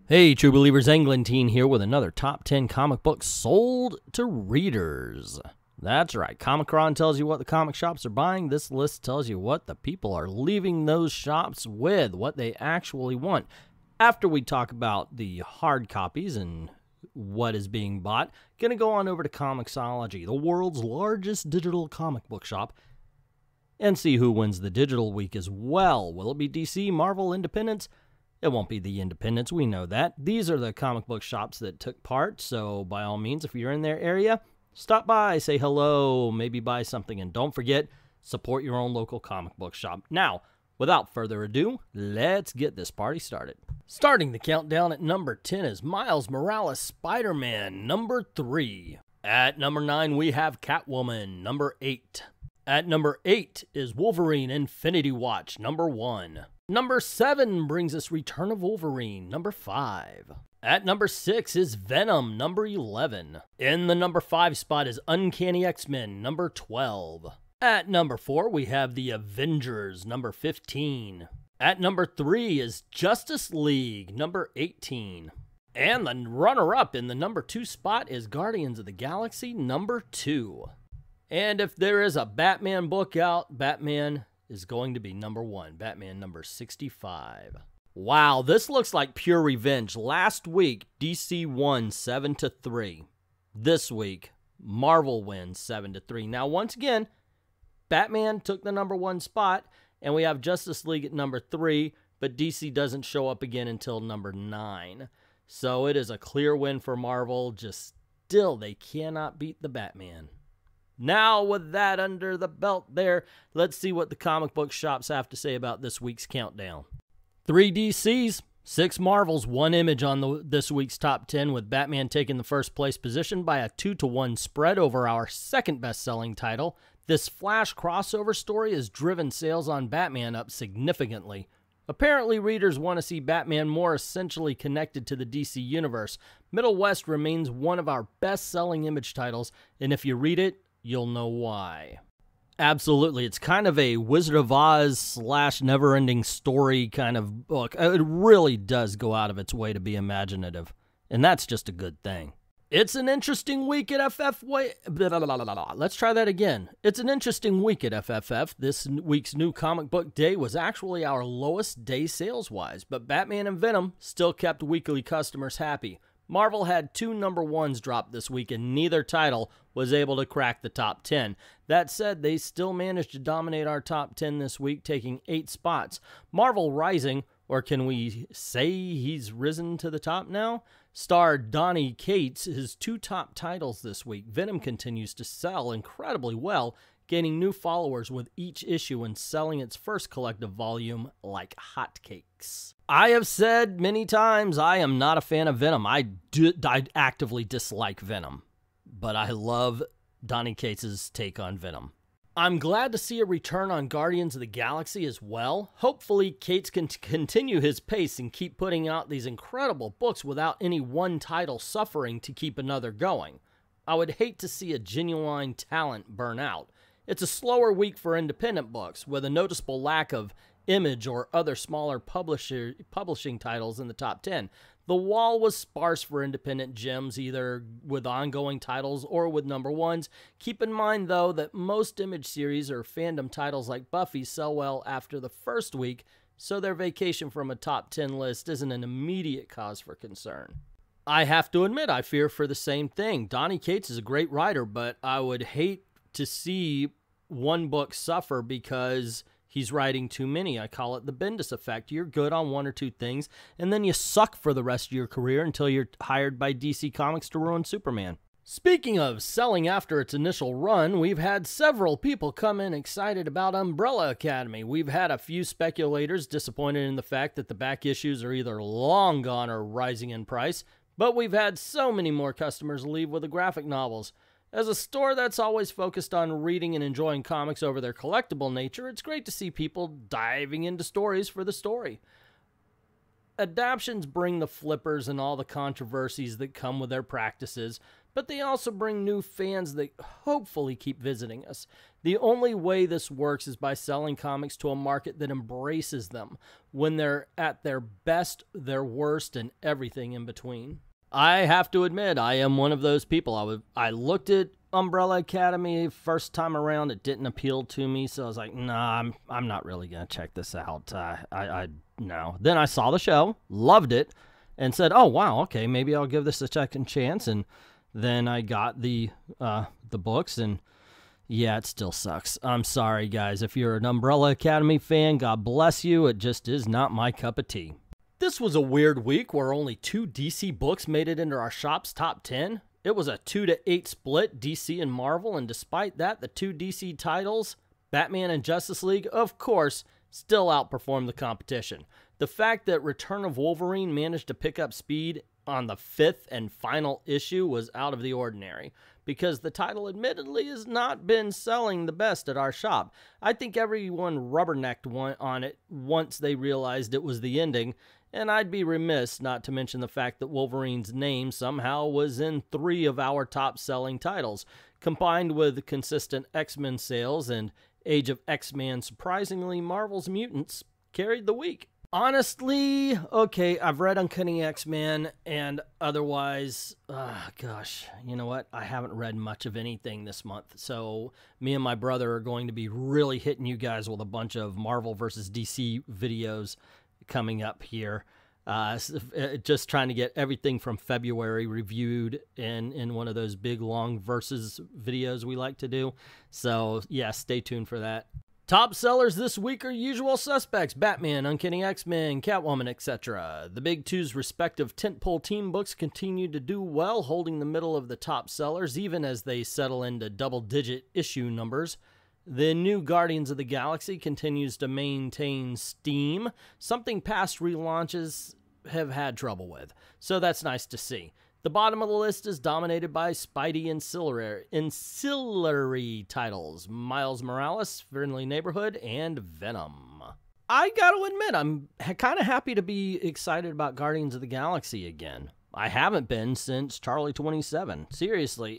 Hey, True Believers, Englentine here with another top 10 comic books sold to readers. That's right, Comicron tells you what the comic shops are buying. This list tells you what the people are leaving those shops with, what they actually want. After we talk about the hard copies and what is being bought, gonna go on over to comixology, the world's largest digital comic book shop, and see who wins the digital week as well. Will it be DC, Marvel, Independents? It won't be the Independents, we know that. These are the comic book shops that took part, so by all means, if you're in their area, stop by, say hello, maybe buy something, and don't forget, support your own local comic book shop. Now, without further ado, let's get this party started. Starting the countdown at number 10 is Miles Morales' Spider-Man, number 3. At number 9, we have Catwoman, number 8. At number 8 is Wolverine Infinity Watch, number 1. Number 7 brings us Return of Wolverine, number 5. At number 6 is Venom, number 11. In the number 5 spot is Uncanny X-Men, number 12. At number 4, we have The Avengers, number 15. At number 3 is Justice League, number 18. And the runner-up in the number 2 spot is Guardians of the Galaxy, number 2. And if there is a Batman book out, Batman is going to be number 1, Batman number 65. Wow, this looks like pure revenge. Last week, DC won 7-3. This week, Marvel wins 7-3. Now, once again, Batman took the number 1 spot, and we have Justice League at number 3, but DC doesn't show up again until number 9. So it is a clear win for Marvel. Just still, they cannot beat the Batman. Now, with that under the belt there, let's see what the comic book shops have to say about this week's countdown. 3 DCs, 6 Marvels, 1 Image on this week's top 10, with Batman taking the first place position by a 2-to-1 spread over our second best-selling title. This Flash crossover story has driven sales on Batman up significantly. Apparently, readers want to see Batman more essentially connected to the DC universe. Middle West remains one of our best-selling Image titles, and if you read it, you'll know why. Absolutely. It's kind of a Wizard of Oz / never-ending story kind of book. It really does go out of its way to be imaginative, and that's just a good thing. It's an interesting week at Let's try that again. It's an interesting week at FFF. This week's new comic book day was actually our lowest day sales-wise, but Batman and Venom still kept weekly customers happy. Marvel had 2 number 1s drop this week, and neither title was able to crack the top 10. That said, they still managed to dominate our top 10 this week, taking 8 spots. Marvel rising, or can we say he's risen to the top now? Star Donny Cates, his 2 top titles this week. Venom continues to sell incredibly well, gaining new followers with each issue and selling its first collective volume like hotcakes. I have said many times I am not a fan of Venom. I actively dislike Venom, but I love Donny Cates' take on Venom. I'm glad to see a return on Guardians of the Galaxy as well. Hopefully, Cates can continue his pace and keep putting out these incredible books without any one title suffering to keep another going. I would hate to see a genuine talent burn out. It's a slower week for independent books, with a noticeable lack of Image or other smaller publishing titles in the top 10. The wall was sparse for independent gems, either with ongoing titles or with number 1s. Keep in mind, though, that most Image series or fandom titles like Buffy sell well after the first week, so their vacation from a top 10 list isn't an immediate cause for concern. I have to admit, I fear for the same thing. Donny Cates is a great writer, but I would hate to see one book suffer because he's writing too many. I call it the Bendis effect. You're good on 1 or 2 things, and then you suck for the rest of your career until you're hired by DC Comics to ruin Superman. Speaking of selling after its initial run, we've had several people come in excited about Umbrella Academy. We've had a few speculators disappointed in the fact that the back issues are either long gone or rising in price, but we've had so many more customers leave with the graphic novels. As a store that's always focused on reading and enjoying comics over their collectible nature, it's great to see people diving into stories for the story. Adaptions bring the flippers and all the controversies that come with their practices, but they also bring new fans that hopefully keep visiting us. The only way this works is by selling comics to a market that embraces them when they're at their best, their worst, and everything in between. I have to admit, I am one of those people. I looked at Umbrella Academy first time around. It didn't appeal to me, so I was like, nah, I'm not really going to check this out. No. Then I saw the show, loved it, and said, oh, wow, okay, maybe I'll give this a second chance. And then I got the books, and yeah, it still sucks. I'm sorry, guys. If you're an Umbrella Academy fan, God bless you. It just is not my cup of tea. This was a weird week where only 2 DC books made it into our shop's top 10. It was a 2-8 split, DC and Marvel, and despite that, the 2 DC titles, Batman and Justice League, of course, still outperformed the competition. The fact that Return of Wolverine managed to pick up speed on the 5th and final issue was out of the ordinary, because the title admittedly has not been selling the best at our shop. I think everyone rubbernecked on it once they realized it was the ending, and I'd be remiss not to mention the fact that Wolverine's name somehow was in 3 of our top-selling titles, combined with consistent X-Men sales and Age of X-Men. Surprisingly, Marvel's Mutants carried the week. Honestly, okay, I've read Uncanny X-Men, and otherwise, gosh, you know what? I haven't read much of anything this month, so me and my brother are going to be really hitting you guys with a bunch of Marvel versus DC videos coming up here. Just trying to get everything from February reviewed in one of those big, long versus videos we like to do. So, yeah, stay tuned for that. Top sellers this week are usual suspects: Batman, Uncanny X-Men, Catwoman, etc. The big 2's respective tentpole team books continue to do well, holding the middle of the top sellers, even as they settle into double-digit issue numbers. The new Guardians of the Galaxy continues to maintain steam, something past relaunches have had trouble with, so that's nice to see. The bottom of the list is dominated by Spidey ancillary titles: Miles Morales, Friendly Neighborhood, and Venom. I gotta admit, I'm kind of happy to be excited about Guardians of the Galaxy again. I haven't been since Charlie 27. Seriously,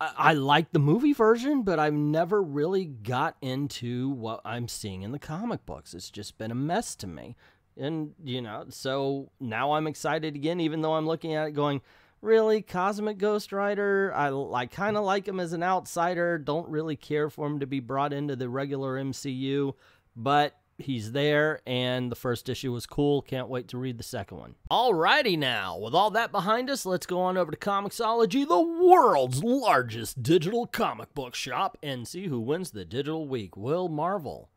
I like the movie version, but I've never really got into what I'm seeing in the comic books. It's just been a mess to me. And, you know, so now I'm excited again, even though I'm looking at it going, really, Cosmic Ghost Rider? I kind of like him as an outsider. Don't really care for him to be brought into the regular MCU, but he's there, and the first issue was cool. Can't wait to read the second one. Alrighty now, with all that behind us, let's go on over to comixology, the world's largest digital comic book shop, and see who wins the digital week. Will Marvel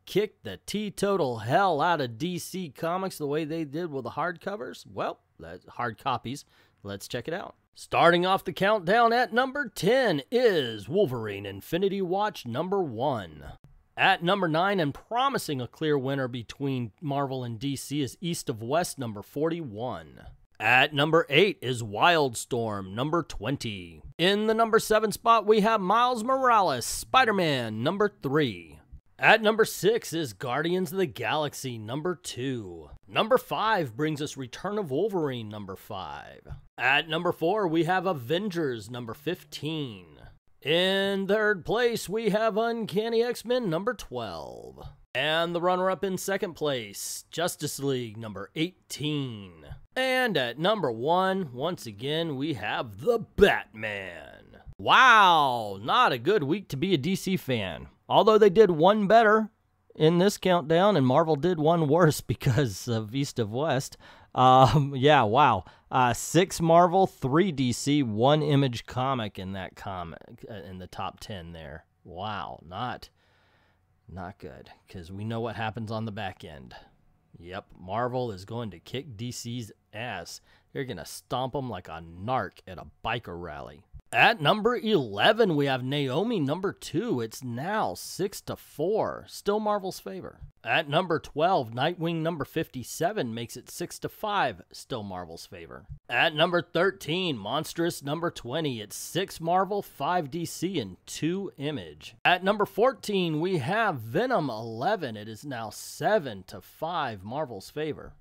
kick the teetotal hell out of DC Comics the way they did with the hardcovers? Well, that's hard copies. Let's check it out. Starting off the countdown at number 10 is Wolverine Infinity Watch number 1. At number 9, and promising a clear winner between Marvel and DC, is East of West number 41. At number 8 is Wildstorm number 20. In the number 7 spot, we have Miles Morales, Spider-Man number 3. At number 6 is Guardians of the Galaxy number 2. Number 5 brings us Return of Wolverine number 5. At number 4, we have Avengers number 15. In third place, we have Uncanny X-Men number 12. And the runner-up in second place, Justice League number 18. And at number 1, once again, we have The Batman. Wow, not a good week to be a DC fan. Although they did one better in this countdown, and Marvel did one worse because of East of West. Yeah, wow. 6 Marvel, 3 DC, 1 Image comic in that comic in the top 10 there. Wow, not good, because we know what happens on the back end. Yep, Marvel is going to kick DC's ass. They're going to stomp them like a narc at a biker rally. At number 11, we have Naomi number 2. It's now 6-4. Still Marvel's favor. At number 12, Nightwing number 57 makes it 6-5. Still Marvel's favor. At number 13, Monstrous number 20. It's 6 Marvel, 5 DC, and 2 Image. At number 14, we have Venom 11. It is now 7-5 Marvel's favor.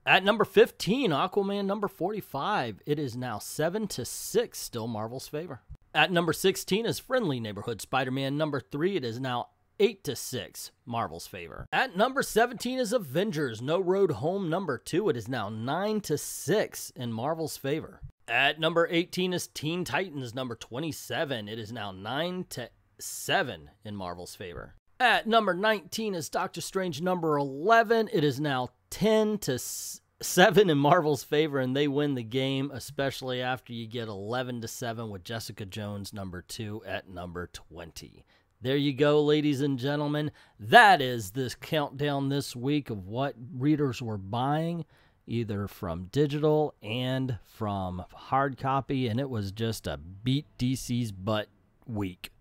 At number 15, Aquaman number 45. It is now 7-6, still Marvel's favor. At number 16 is Friendly Neighborhood Spider-Man number 3. It is now 8-6, Marvel's favor. At number 17 is Avengers No Road Home number 2. It is now 9-6 in Marvel's favor. At number 18 is Teen Titans number 27. It is now 9-7 in Marvel's favor. At number 19 is Doctor Strange number 11. It is now 10-7 in Marvel's favor, and they win the game, especially after you get 11-7 with Jessica Jones number 2 at number 20. There you go, ladies and gentlemen. That is this countdown this week of what readers were buying, either from digital and from hard copy, and it was just a beat DC's butt week.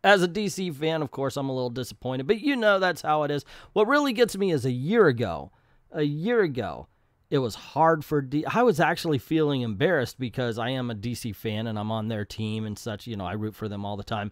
As a DC fan, of course, I'm a little disappointed, but you know that's how it is. What really gets me is a year ago, it was hard for I was actually feeling embarrassed because I am a DC fan and I'm on their team and such. You know, I root for them all the time.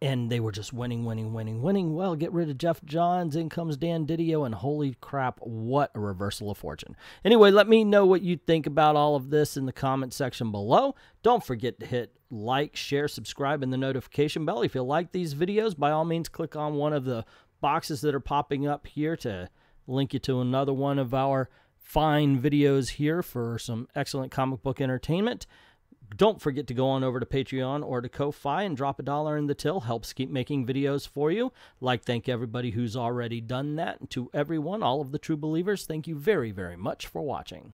And they were just winning. Well, get rid of Jeff Johns, in comes Dan Didio, and holy crap, what a reversal of fortune. Anyway, let me know what you think about all of this in the comment section below. Don't forget to hit like, share, subscribe, and the notification bell. If you like these videos, by all means, click on one of the boxes that are popping up here to link you to another one of our fine videos here for some excellent comic book entertainment. Don't forget to go on over to Patreon or to Ko-Fi and drop $1 in the till. Helps keep making videos for you. Thank everybody who's already done that. And to everyone, all of the true believers, thank you very, very much for watching.